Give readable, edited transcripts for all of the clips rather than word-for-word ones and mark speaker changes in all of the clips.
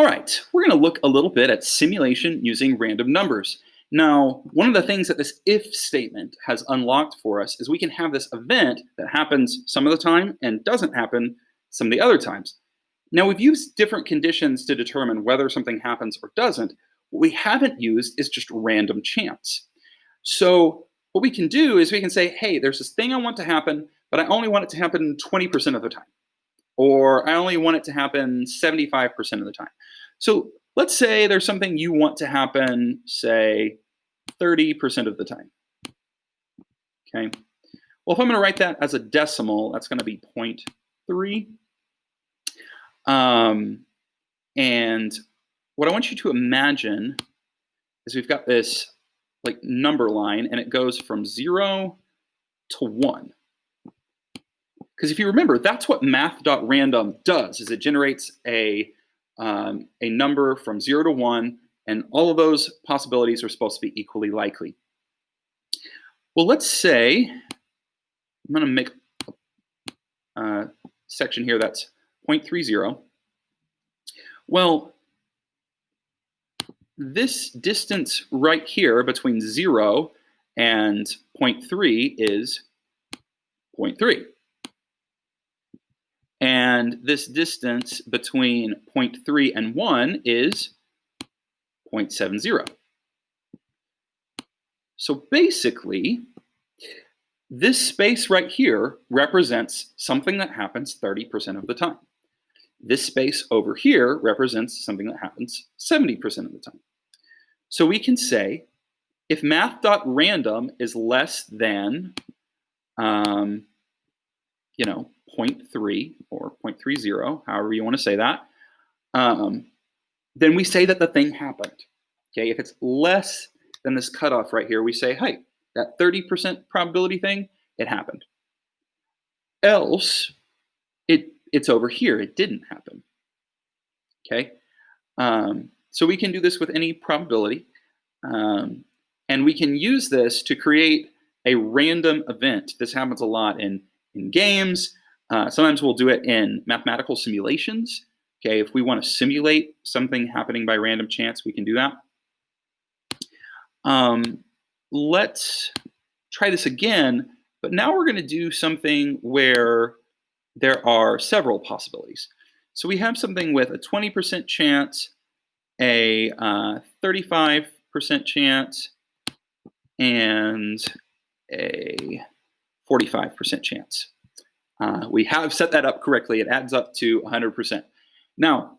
Speaker 1: All right, we're going to look a little bit at simulation using random numbers. Now, one of the things that this if statement has unlocked for us is we can have this event that happens some of the time and doesn't happen some of the other times. Now, we've used different conditions to determine whether something happens or doesn't. What we haven't used is just random chance. So what we can do is we can say, hey, there's this thing I want to happen, but I only want it to happen 20% of the time. Or I only want it to happen 75% of the time. So let's say there's something you want to happen, say, 30% of the time. Okay. Well, if I'm going to write that as a decimal, that's going to be 0.3. And what I want you to imagine is we've got this like number line, and it goes from 0 to 1. Because if you remember, that's what math.random does, is it generates a number from 0 to 1, and all of those possibilities are supposed to be equally likely. Well, let's say, I'm going to make a section here that's 0.30. Well, this distance right here between 0 and 0.3 is 0.3. And this distance between 0.3 and 1 is 0.70. So basically, this space right here represents something that happens 30% of the time. This space over here represents something that happens 70% of the time. So we can say, if math.random is less than, 0.3 or 0.30, however you want to say that, then we say that the thing happened. Okay, if it's less than this cutoff right here, we say, hey, that 30% probability thing, it happened. Else, it's over here, it didn't happen. Okay, so we can do this with any probability, and we can use this to create a random event. This happens a lot in games. Sometimes we'll do it in mathematical simulations. Okay, if we want to simulate something happening by random chance, we can do that. Let's try this again, but now we're going to do something where there are several possibilities. So we have something with a 20% chance, a 35% chance, and a 45% chance. We have set that up correctly. It adds up to 100%. Now,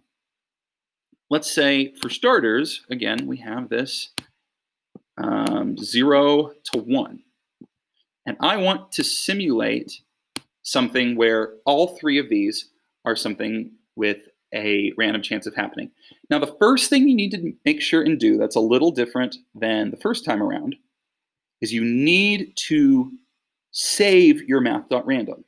Speaker 1: let's say for starters, again, we have this 0 to 1. And I want to simulate something where all three of these are something with a random chance of happening. Now, the first thing you need to make sure and do that's a little different than the first time around is you need to save your math.random.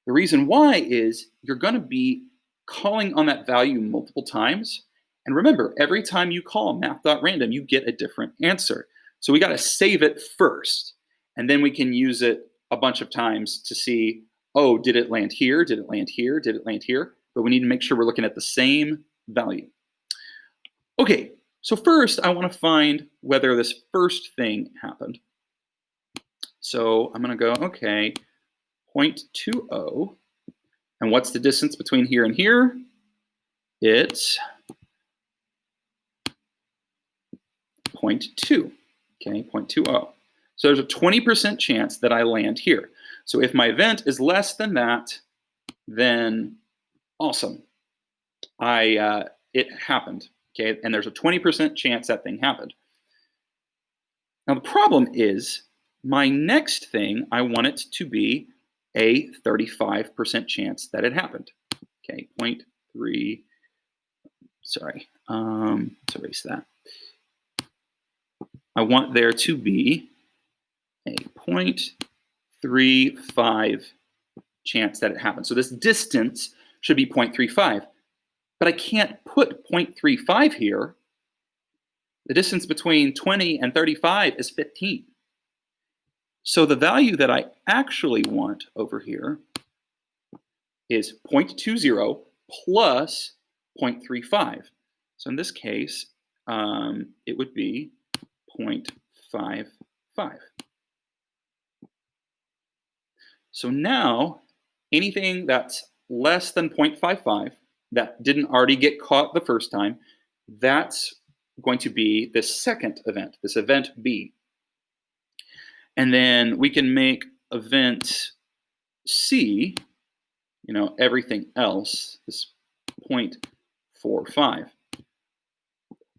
Speaker 1: The reason why is you're going to be calling on that value multiple times. And remember, every time you call math.random, you get a different answer. So we got to save it first. And then we can use it a bunch of times to see, oh, did it land here? Did it land here? Did it land here? But we need to make sure we're looking at the same value. Okay, so first I want to find whether this first thing happened. So I'm going to go, okay, 0.20. And what's the distance between here and here? It's 0.2, okay, 0.20. So there's a 20% chance that I land here. So if my event is less than that, then awesome. It happened, okay? And there's a 20% chance that thing happened. Now the problem is my next thing, I want it to be a 35% chance that it happened. Okay, 0.3, sorry, let's erase that. I want there to be a 0.35 chance that it happened. So this distance should be 0.35, but I can't put 0.35 here. The distance between 20 and 35 is 15. So the value that I actually want over here is 0.20 plus 0.35. So in this case, it would be 0.55. So now, anything that's less than 0.55 that didn't already get caught the first time, that's going to be the second event, this event B. And then we can make event C, everything else is 0.45.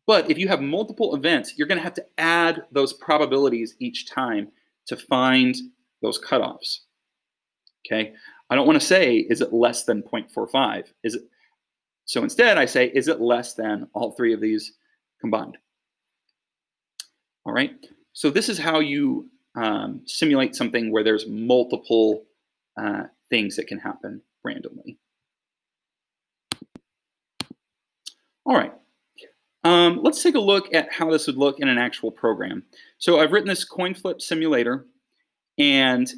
Speaker 1: But if you have multiple events, you're going to have to add those probabilities each time to find those cutoffs. Okay, I don't want to say, is it less than 0.45? So instead I say, is it less than all three of these combined? All right, so this is how you simulate something where there's multiple things that can happen randomly. All right, let's take a look at how this would look in an actual program. So I've written this coin flip simulator, and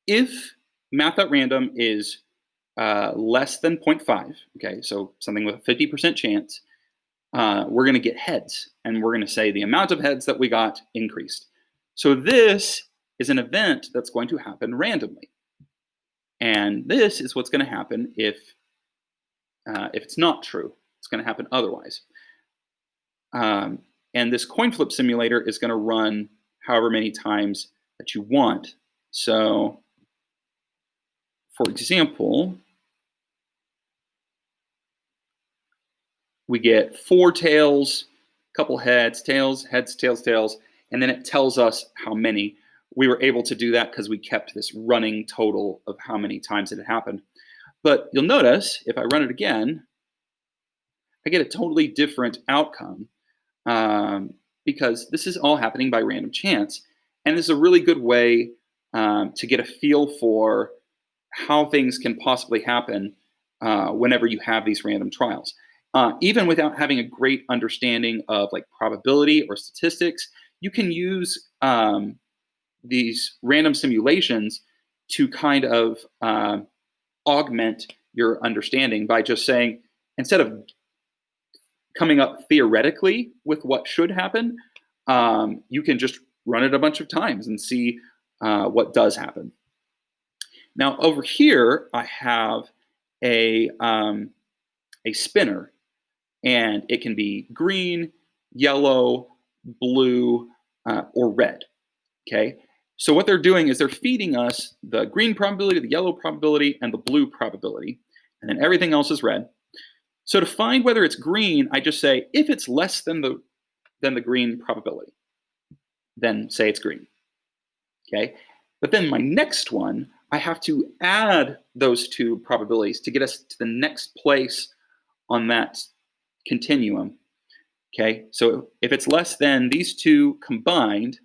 Speaker 1: if math.random is less than 0.5, okay, so something with a 50% chance, we're going to get heads, and we're going to say the amount of heads that we got increased. So this is an event that's going to happen randomly. And this is what's going to happen if it's not true. It's going to happen otherwise. And this coin flip simulator is going to run however many times that you want. So, for example, we get 4 tails, a couple heads, tails, heads, tails, tails, and then it tells us how many. We were able to do that because we kept this running total of how many times it had happened. But you'll notice, if I run it again, I get a totally different outcome because this is all happening by random chance. And this is a really good way to get a feel for how things can possibly happen whenever you have these random trials. Even without having a great understanding of like probability or statistics, you can use these random simulations to kind of augment your understanding by just saying, instead of coming up theoretically with what should happen, you can just run it a bunch of times and see what does happen. Now over here, I have a spinner, and it can be green, yellow, blue, or red. Okay, so what they're doing is they're feeding us the green probability, the yellow probability, and the blue probability, and then everything else is red. So to find whether it's green, I just say, if it's less than the green probability, then say it's green. Okay, but then my next one, I have to add those two probabilities to get us to the next place on that continuum. Okay, so if it's less than these two combined,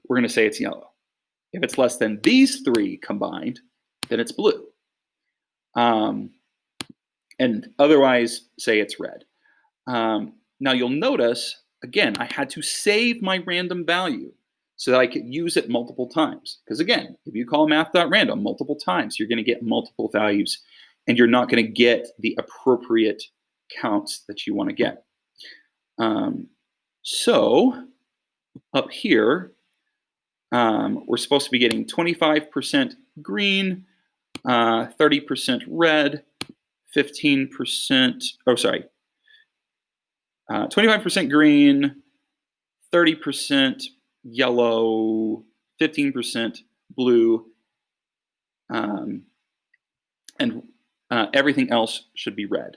Speaker 1: we're going to say it's yellow. If it's less than these three combined, then it's blue. And otherwise, say it's red. Now you'll notice, again, I had to save my random value so that I could use it multiple times. Because again, if you call math.random multiple times, you're going to get multiple values, and you're not going to get the appropriate counts that you want to get. So up here, we're supposed to be getting 25% green, 30% red, 15%, 25% green, 30% yellow, 15% blue, and everything else should be red.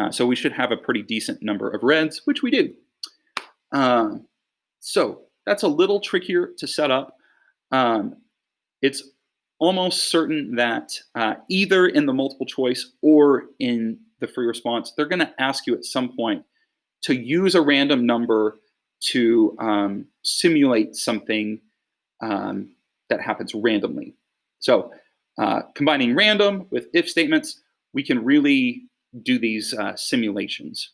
Speaker 1: So we should have a pretty decent number of reds, which we do. So that's a little trickier to set up. It's almost certain that either in the multiple choice or in the free response, they're going to ask you at some point to use a random number to simulate something that happens randomly. So combining random with if statements, we can really do these simulations.